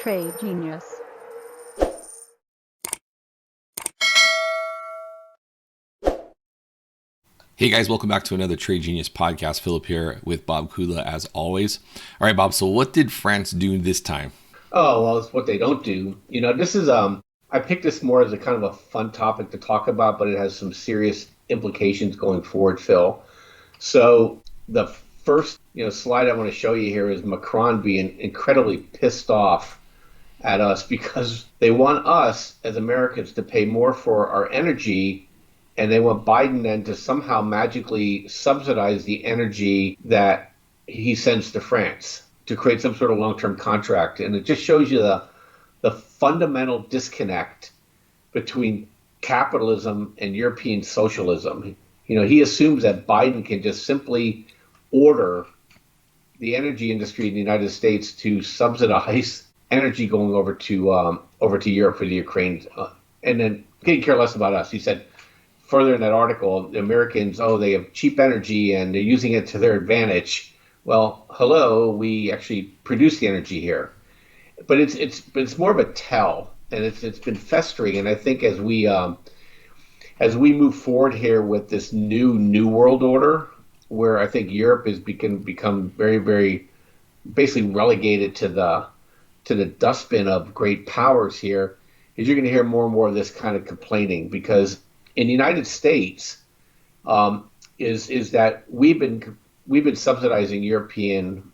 Trade Genius. Hey guys, welcome back to another Trade Genius podcast. Philip here with Bob Kula as always. All right, Bob, so what did France do this time? Oh, well, it's what they don't do. This is I picked this more as a kind of a fun topic to talk about, but it has some serious implications going forward, Phil. So the first, slide I want to show you here is Macron being incredibly pissed off at us because they want us as Americans to pay more for our energy, and they want Biden then to somehow magically subsidize the energy that he sends to France to create some sort of long-term contract. And it just shows you the fundamental disconnect between capitalism and European socialism. He assumes that Biden can just simply order the energy industry in the United States to subsidize energy going over to Europe for the Ukraine, and then he could care less about us. He said further in that article, the Americans, they have cheap energy and they're using it to their advantage. Well, hello, we actually produce the energy here, but it's more of a tell, and it's been festering. And I think as we move forward here with this new world order, where I think Europe is become very, very basically relegated to the dustbin of great powers here, is you're going to hear more and more of this kind of complaining, because in the United States, is that we've been subsidizing European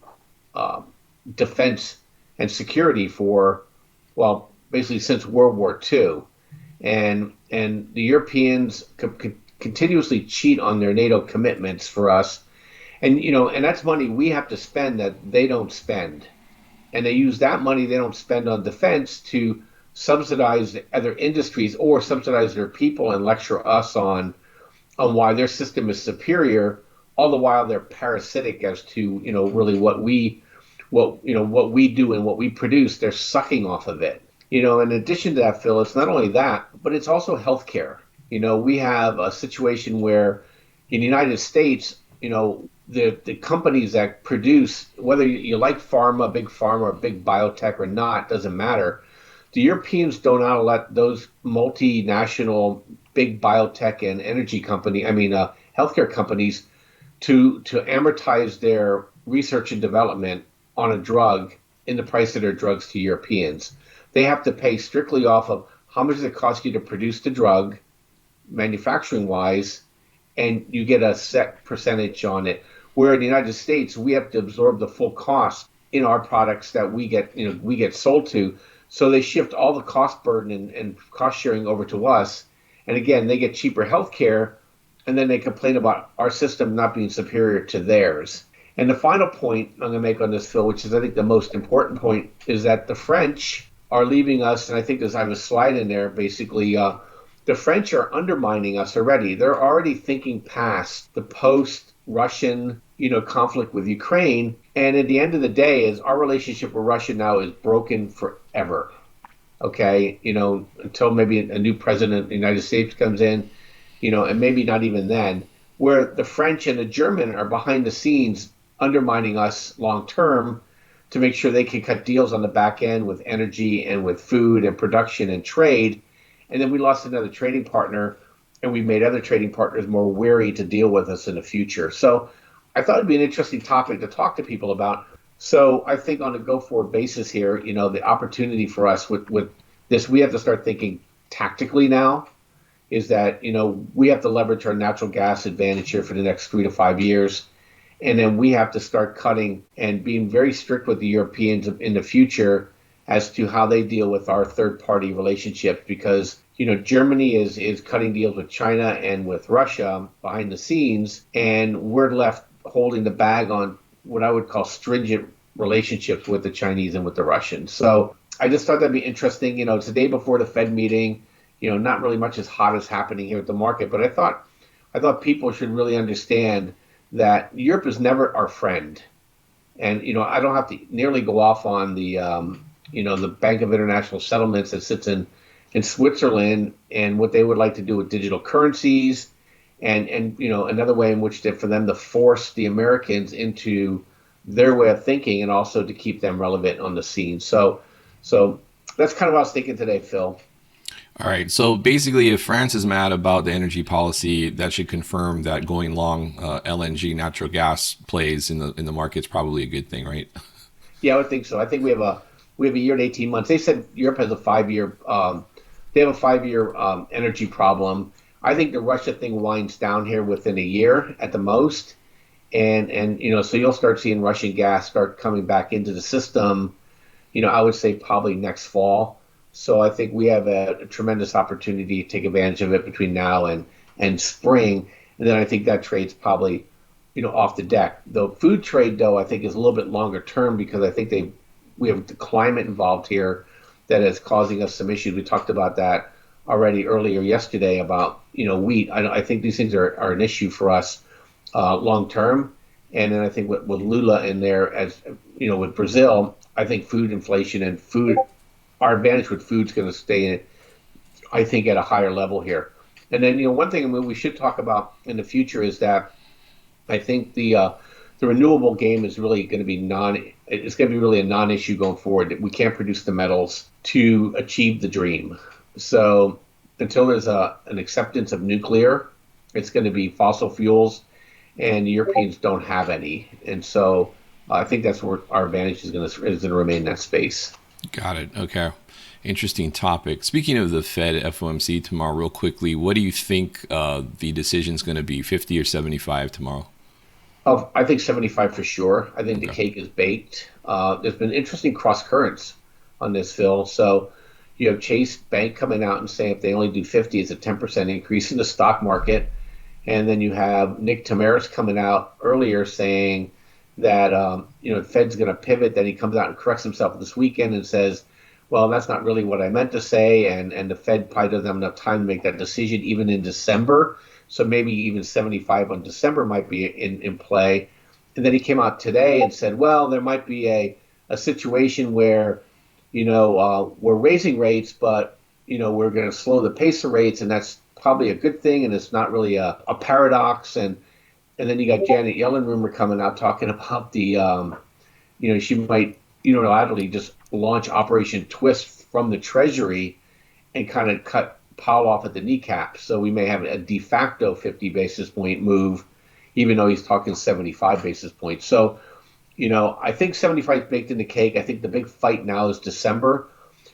defense and security for, well, basically since World War II, and the Europeans continuously cheat on their NATO commitments for us, and that's money we have to spend that they don't spend, and they use that money they don't spend on defense to subsidize other industries or subsidize their people and lecture us on why their system is superior, all the while they're parasitic as to really what we do and what we produce. They're sucking off of it. In addition to that, Phil, it's not only that, but it's also healthcare. We have a situation where in the United States, the companies that produce, whether you like pharma, or big biotech or not, doesn't matter. The Europeans do not let those multinational big biotech and healthcare companies to amortize their research and development on a drug in the price of their drugs to Europeans. They have to pay strictly off of how much does it cost you to produce the drug, manufacturing wise, and you get a set percentage on it. Where in the United States, we have to absorb the full cost in our products that we get sold to. So they shift all the cost burden and cost sharing over to us. And again, they get cheaper health care, and then they complain about our system not being superior to theirs. And the final point I'm going to make on this, Phil, which is I think the most important point, is that the French are leaving us, and I think I have a slide in there, basically, the French are undermining us already. They're already thinking past the post-Russian conflict with Ukraine. And at the end of the day, is our relationship with Russia now is broken forever. Okay, until maybe a new president of the United States comes in, and maybe not even then, where the French and the German are behind the scenes undermining us long term to make sure they can cut deals on the back end with energy and with food and production and trade. And then we lost another trading partner, and we made other trading partners more wary to deal with us in the future. So I thought it'd be an interesting topic to talk to people about. So I think on a go-forward basis here, the opportunity for us with this, we have to start thinking tactically now, is that, we have to leverage our natural gas advantage here for the next 3 to 5 years. And then we have to start cutting and being very strict with the Europeans in the future as to how they deal with our third-party relationships, because Germany is cutting deals with China and with Russia behind the scenes, and we're left holding the bag on what I would call stringent relationships with the Chinese and with the Russians. So I just thought that'd be interesting. It's the day before the Fed meeting. Not really much as hot as happening here at the market, but I thought people should really understand that Europe is never our friend. And I don't have to nearly go off on the Bank of International Settlements that sits in Switzerland and what they would like to do with digital currencies, and another way in which for them to force the Americans into their way of thinking and also to keep them relevant on the scene. So So that's kind of what I was thinking today, Phil. All right. So basically, if France is mad about the energy policy, that should confirm that going long LNG natural gas plays in the market is probably a good thing, right? Yeah, I would think so. I think we have a year to 18 months. They said Europe has a 5 year. They have a 5 year energy problem. I think the Russia thing winds down here within a year at the most, and so you'll start seeing Russian gas start coming back into the system. I would say probably next fall. So I think we have a tremendous opportunity to take advantage of it between now and spring. And then I think that trade's probably off the deck. The food trade, though, I think is a little bit longer term because I think we have the climate involved here that is causing us some issues. We talked about that already earlier yesterday about wheat. I think these things are an issue for us long term. And then I think with Lula in there, as with Brazil, I think food inflation and our advantage with food is going to stay, I think, at a higher level here. And then one thing we should talk about in the future is that I think the renewable game is really going to be it's going to be really a non-issue going forward. We can't produce the metals to achieve the dream. So until there's an acceptance of nuclear, it's going to be fossil fuels, and the Europeans don't have any. And so I think that's where our advantage is going to remain in that space. Got it. Okay. Interesting topic. Speaking of the Fed FOMC tomorrow, real quickly, what do you think the decision is going to be, 50 or 75 tomorrow? Oh, I think 75 for sure. I think the cake is baked. There's been interesting cross currents on this, Phil. So you have Chase Bank coming out and saying if they only do 50, it's a 10% increase in the stock market. And then you have Nick Tamaris coming out earlier saying that the Fed's going to pivot. Then he comes out and corrects himself this weekend and says, well, that's not really what I meant to say. And the Fed probably doesn't have enough time to make that decision even in December. So maybe even 75 on December might be in play. And then he came out today and said, well, there might be a situation where, we're raising rates, but, we're going to slow the pace of rates. And that's probably a good thing. And it's not really a paradox. And then you got Janet Yellen rumor coming out talking about she might unilaterally just launch Operation Twist from the Treasury and kind of cut Powell off at the kneecap. So we may have a de facto 50 basis point move, even though he's talking 75 basis points. So, I think 75 is baked in the cake. I think the big fight now is December.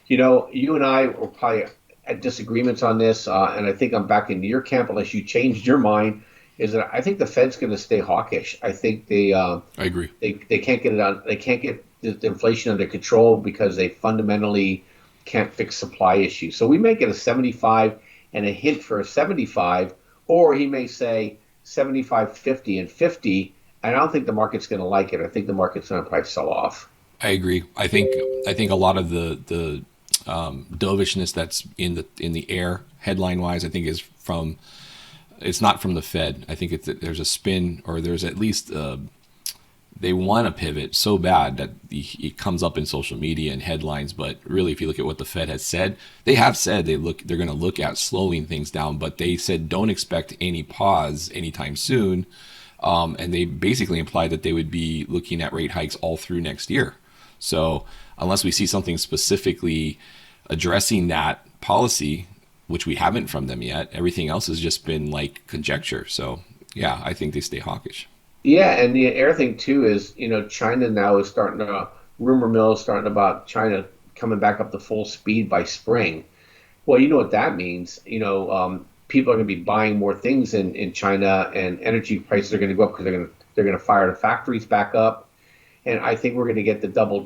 You and I were probably at disagreements on this, and I think I'm back in your camp unless you changed your mind. Is that I think the Fed's going to stay hawkish. I think I agree. They can't get it on. They can't get the inflation under control because they fundamentally can't fix supply issues. So we may get a 75 and a hint for a 75, or he may say 75, 50, and 50. And I don't think the market's going to like it. I think the market's going to probably sell off. I agree. I think a lot of the dovishness that's in the air headline wise, I think it's not from the Fed. I think there's a spin, or there's at least they want to pivot so bad that it comes up in social media and headlines. But really, if you look at what the Fed has said, they have said they're going to look at slowing things down, but they said don't expect any pause anytime soon. And they basically implied that they would be looking at rate hikes all through next year. So unless we see something specifically addressing that policy, which we haven't from them yet, everything else has just been like conjecture. So yeah, I think they stay hawkish. Yeah, and the air thing too is, China now is rumor mill is starting about China coming back up to full speed by spring. Well, you know what that means. People are going to be buying more things in China, and energy prices are going to go up because they're going to fire the factories back up. And I think we're going to get the double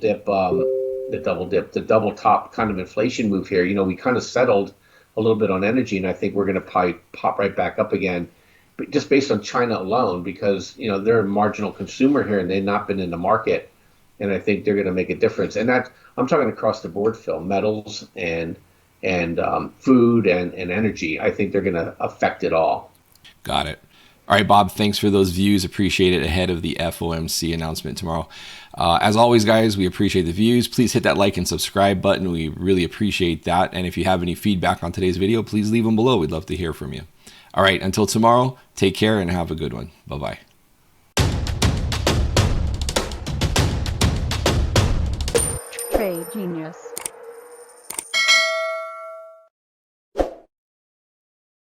top kind of inflation move here. We kind of settled a little bit on energy, and I think we're going to probably pop right back up again, but just based on China alone, because they're a marginal consumer here and they've not been in the market, and I think they're going to make a difference. And that I'm talking across the board, Phil, metals and food and energy. I think they're going to affect it all. Got it. All right, Bob, thanks for those views. Appreciate it ahead of the FOMC announcement tomorrow. As always, guys, we appreciate the views. Please hit that like and subscribe button. We really appreciate that. And if you have any feedback on today's video, please leave them below. We'd love to hear from you. All right, until tomorrow, take care and have a good one. Bye-bye. Trade Genius.